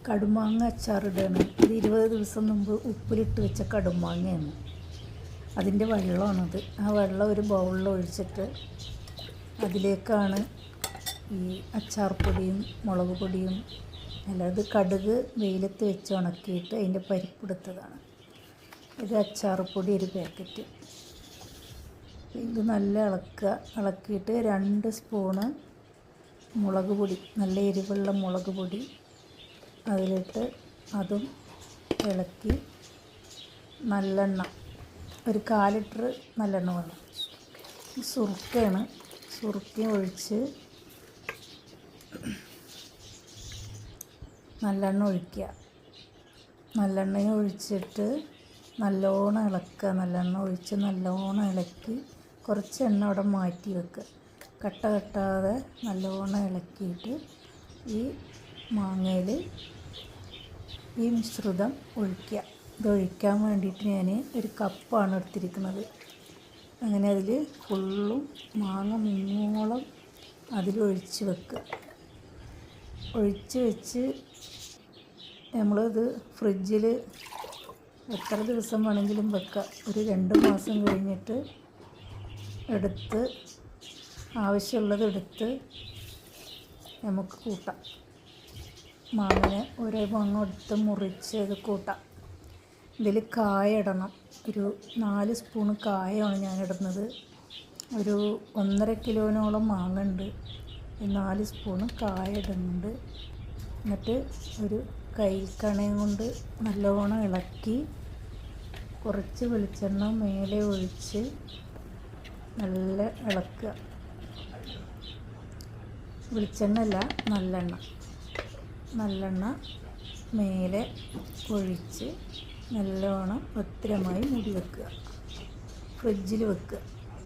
കടുമാങ്ങ അച്ചാറിടുകയാണ്. ഇത് 20 ദിവസം മുമ്പ് ഉപ്പിലിട്ട് വെച്ച കടുമാങ്ങയാണ്. അതിൻ്റെ വെള്ളമാണത്. ആ വെള്ളം ഒരു ബൗളിൽ ഒഴിച്ചിട്ട് അതിലേക്കാണ് ഈ അച്ചാർ പൊടിയും മുളക് പൊടിയും ഇത് കടുക് വെയിലത്ത് വെച്ച് ഉണക്കിയിട്ട് അതിൻ്റെ പരിപ്പെടുത്തതാണ്. ഇത് അച്ചാർ പൊടി ഒരു പാക്കറ്റ്. ഇത് നല്ല ഇളക്കിയിട്ട് 2 സ്പൂണ് മുളക് പൊടി, നല്ല എരിവുള്ള മുളക് പൊടി അതിലിട്ട് അതും ഇളക്കി നല്ലെണ്ണ, ഒരു 1/4 ലിറ്റർ നല്ലെണ്ണ വേണം. സുറുക്കയാണ്. സുറുക്ക ഒഴിച്ച് നല്ലെണ്ണ ഒഴിക്കുക. നല്ലെണ്ണ ഒഴിച്ചിട്ട് നല്ലോണം ഇളക്കുക. നല്ലെണ്ണ ഒഴിച്ച് നല്ലോണം ഇളക്കി കുറച്ച് എണ്ണ അവിടെ മാറ്റി വെക്കുക. കട്ട കെട്ടാതെ നല്ലോണം ഇളക്കിയിട്ട് ഈ മാങ്ങയിൽ ഈ മിശ്രിതം ഒഴിക്കുക. ഇതൊഴിക്കാൻ വേണ്ടിയിട്ട് ഞാൻ ഒരു കപ്പാണ് എടുത്തിരിക്കുന്നത്. അങ്ങനെ അതിൽ ഫുള്ളും മാങ്ങ മുങ്ങോളം അതിലൊഴിച്ച് വെക്കുക. ഒഴിച്ച് വെച്ച് നമ്മളിത് ഫ്രിഡ്ജിൽ എത്ര ദിവസം വേണമെങ്കിലും വെക്കുക. ഒരു 2 മാസം കഴിഞ്ഞിട്ട് എടുത്ത് ആവശ്യമുള്ളത് എടുത്ത് നമുക്ക് കൂട്ടാം. മാങ്ങനെ ഓരോ മാങ്ങ എടുത്ത് മുറിച്ച് അത് കൂട്ടാം. ഇതിൽ കായ ഇടണം. ഒരു 4 സ്പൂണ് കായമാണ് ഞാൻ ഇടുന്നത്. ഒരു 1.5 കിലോനോളം മാങ്ങ ഉണ്ട്. 4 സ്പൂണ് കായ ഇടുന്നുണ്ട്. എന്നിട്ട് ഒരു കൈക്കണയും കൊണ്ട് നല്ലോണം ഇളക്കി കുറച്ച് വെളിച്ചെണ്ണ മേലെ ഒഴിച്ച് നല്ല ഇളക്കുക. വെളിച്ചെണ്ണ അല്ല, നല്ലെണ്ണ മേലെ ഒഴിച്ച് നല്ലോണം ഭദ്രമായി മൂടി വെക്കുക. ഫ്രിഡ്ജിൽ വെക്കുക.